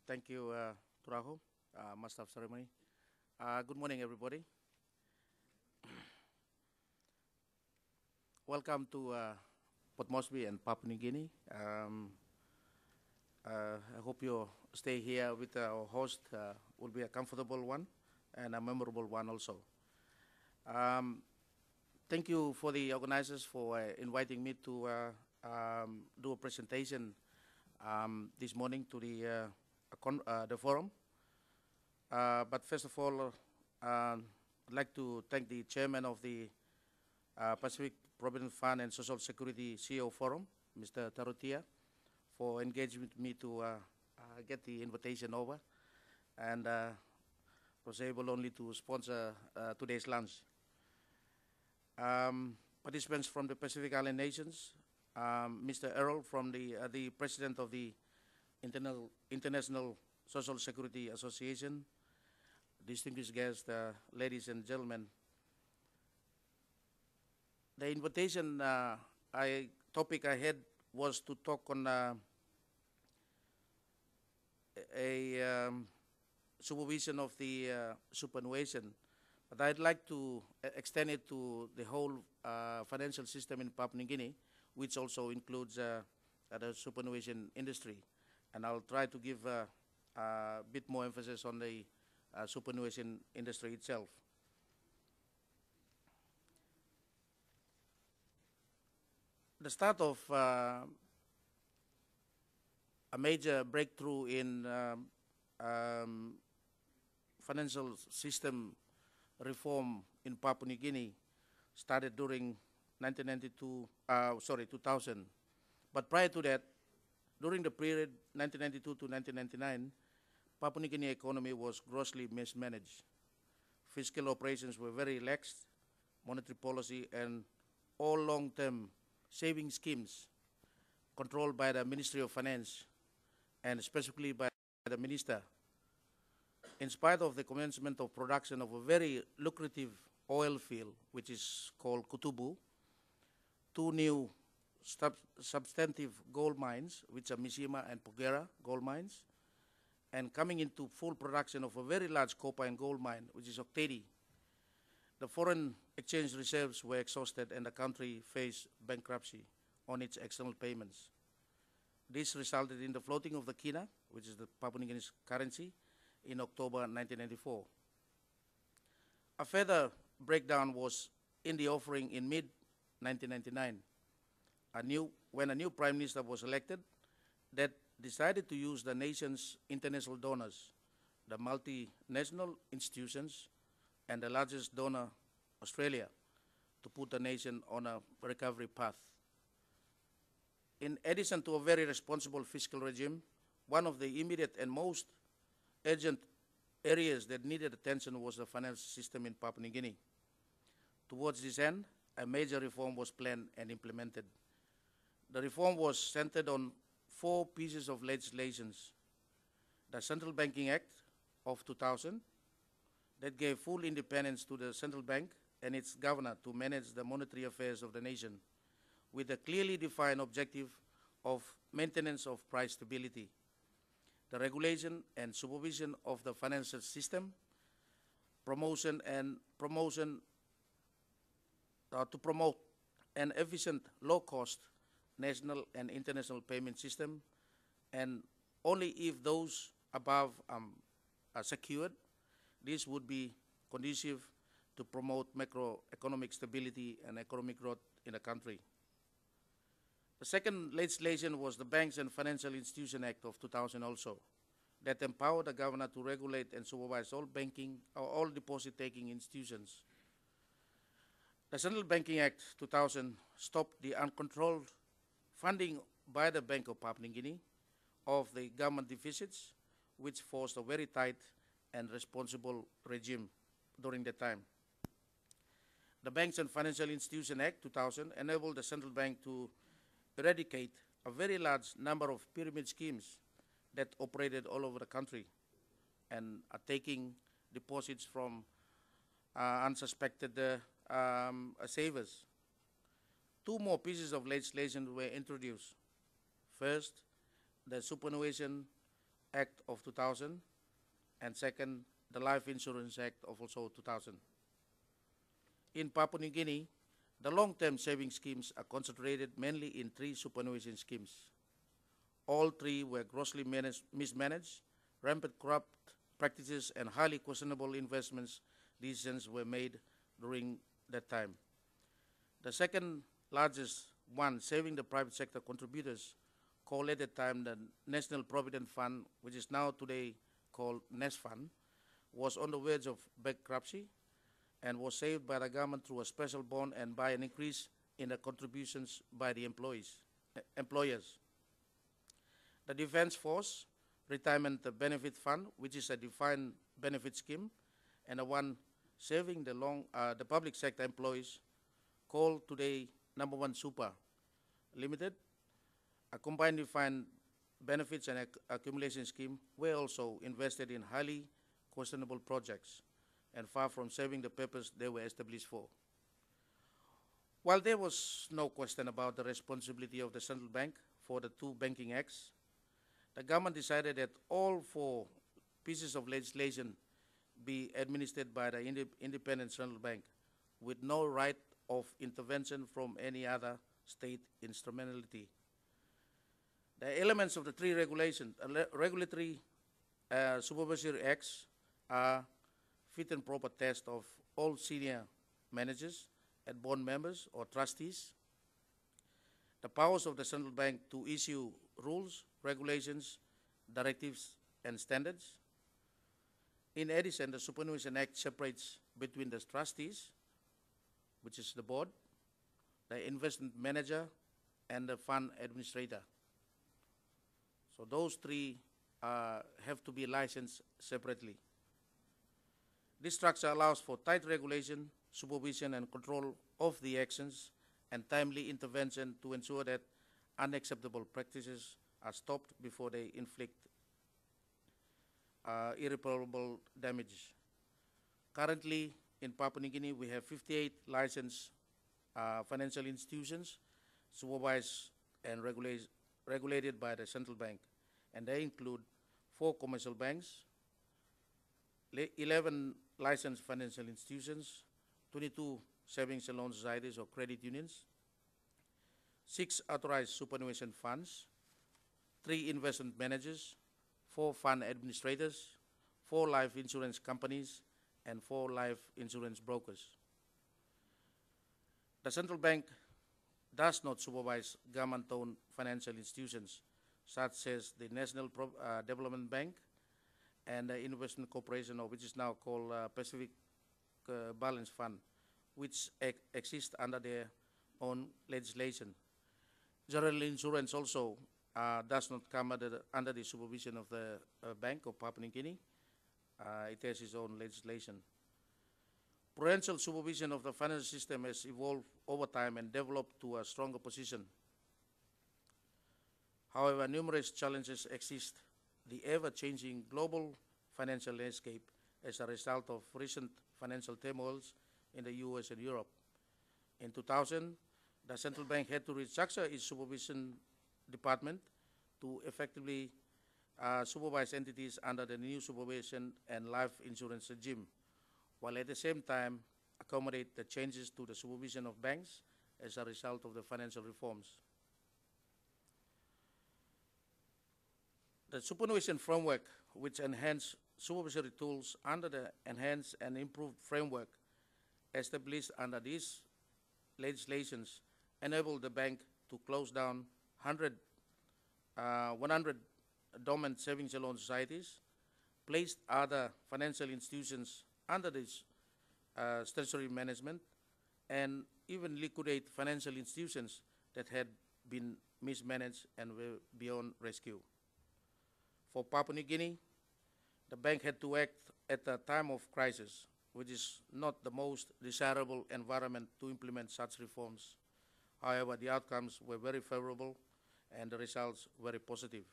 Thank you, Turaho, Master of Ceremony. Good morning, everybody. Welcome to Port Moresby and Papua New Guinea. I hope your stay here with our host will be a comfortable one and a memorable one also. Thank you for the organizers for inviting me to do a presentation this morning to the forum. But first of all, I'd like to thank the chairman of the Pacific Provident Fund and Social Security CEO Forum, Mr. Tarutia, for engaging with me to get the invitation over, and was able only to sponsor today's lunch. Participants from the Pacific Island nations, Mr. Errol from the president of the International Social Security Association, distinguished guests, ladies and gentlemen. The invitation topic I had was to talk on a supervision of the superannuation, but I'd like to extend it to the whole financial system in Papua New Guinea, which also includes the superannuation industry. And I'll try to give a bit more emphasis on the superannuation industry itself. The start of a major breakthrough in financial system reform in Papua New Guinea started during 2000. But prior to that, during the period 1992 to 1999, Papua New Guinea economy was grossly mismanaged. Fiscal operations were very lax, monetary policy and all long-term saving schemes controlled by the Ministry of Finance and specifically by the minister. In spite of the commencement of production of a very lucrative oil field, which is called Kutubu, two new substantive gold mines, which are Mishima and Pugera gold mines, and coming into full production of a very large copper and gold mine, which is Oktedi. The foreign exchange reserves were exhausted and the country faced bankruptcy on its external payments. This resulted in the floating of the kina, which is the Papua New Guinea's currency, in October 1994. A further breakdown was in the offering in mid-1999, when a new prime minister was elected that decided to use the nation's international donors, the multinational institutions, and the largest donor, Australia, to put the nation on a recovery path. In addition to a very responsible fiscal regime, one of the immediate and most urgent areas that needed attention was the financial system in Papua New Guinea. Towards this end, a major reform was planned and implemented. The reform was centered on 4 pieces of legislation: the Central Banking Act of 2000, that gave full independence to the central bank and its governor to manage the monetary affairs of the nation, with a clearly defined objective of maintenance of price stability, the regulation and supervision of the financial system, to promote an efficient, low-cost national and international payment system, and only if those above are secured, this would be conducive to promote macroeconomic stability and economic growth in the country. The second legislation was the Banks and Financial Institution Act of 2000 also, that empowered the governor to regulate and supervise all banking or all deposit-taking institutions. The Central Banking Act 2000 stopped the uncontrolled funding by the Bank of Papua New Guinea of the government deficits, which forced a very tight and responsible regime during that time. The Banks and Financial Institution Act 2000 enabled the central bank to eradicate a very large number of pyramid schemes that operated all over the country and are taking deposits from unsuspected savers. 2 more pieces of legislation were introduced. First, the superannuation Act of 2000, and second, the Life Insurance Act of also 2000. In Papua New Guinea, the long-term saving schemes are concentrated mainly in 3 superannuation schemes. All 3 were grossly mismanaged, rampant corrupt practices, and highly questionable investments decisions were made during that time. The second largest one, saving the private sector contributors, called at the time the National Provident Fund, which is now today called NASFUND, was on the verge of bankruptcy and was saved by the government through a special bond and by an increase in the contributions by the employers. The Defense Force Retirement Benefit Fund, which is a defined benefit scheme, and the one saving the public sector employees, called today Number 1 Super Limited, a combined defined benefits and accumulation scheme, were also invested in highly questionable projects and far from serving the purpose they were established for. While there was no question about the responsibility of the central bank for the 2 banking acts, the government decided that all 4 pieces of legislation be administered by the independent central bank with no right of intervention from any other state instrumentality. The elements of the 3 regulatory supervisory acts are fit and proper test of all senior managers and bond members or trustees, the powers of the central bank to issue rules, regulations, directives, and standards. In addition, the Superannuation Act separates between the trustees, which is the board, the investment manager, and the fund administrator. So those 3 have to be licensed separately. This structure allows for tight regulation, supervision, and control of the actions and timely intervention to ensure that unacceptable practices are stopped before they inflict irreparable damage. Currently, in Papua New Guinea, we have 58 licensed financial institutions supervised and regulated by the central bank, and they include 4 commercial banks, 11 licensed financial institutions, 22 savings and loan societies or credit unions, 6 authorized superannuation funds, 3 investment managers, 4 fund administrators, 4 life insurance companies, and 4 life insurance brokers. The central bank does not supervise government-owned financial institutions, such as the National Development Bank and the Investment Corporation, or which is now called Pacific Balance Fund, which exist under their own legislation. General insurance also does not come under the supervision of the Bank of Papua New Guinea. It has its own legislation. Prudential supervision of the financial system has evolved over time and developed to a stronger position. However, numerous challenges exist. The ever-changing global financial landscape as a result of recent financial turmoils in the US and Europe. In 2000, the central bank had to restructure its supervision department to effectively supervise entities under the new supervision and life insurance regime, while at the same time accommodate the changes to the supervision of banks as a result of the financial reforms. The superannuation framework, which enhanced supervisory tools under the enhanced and improved framework established under these legislations, enabled the bank to close down 100 dormant savings and loan societies, placed other financial institutions under this statutory management, and even liquidate financial institutions that had been mismanaged and were beyond rescue. For Papua New Guinea, the bank had to act at a time of crisis, which is not the most desirable environment to implement such reforms. However, the outcomes were very favorable and the results very positive.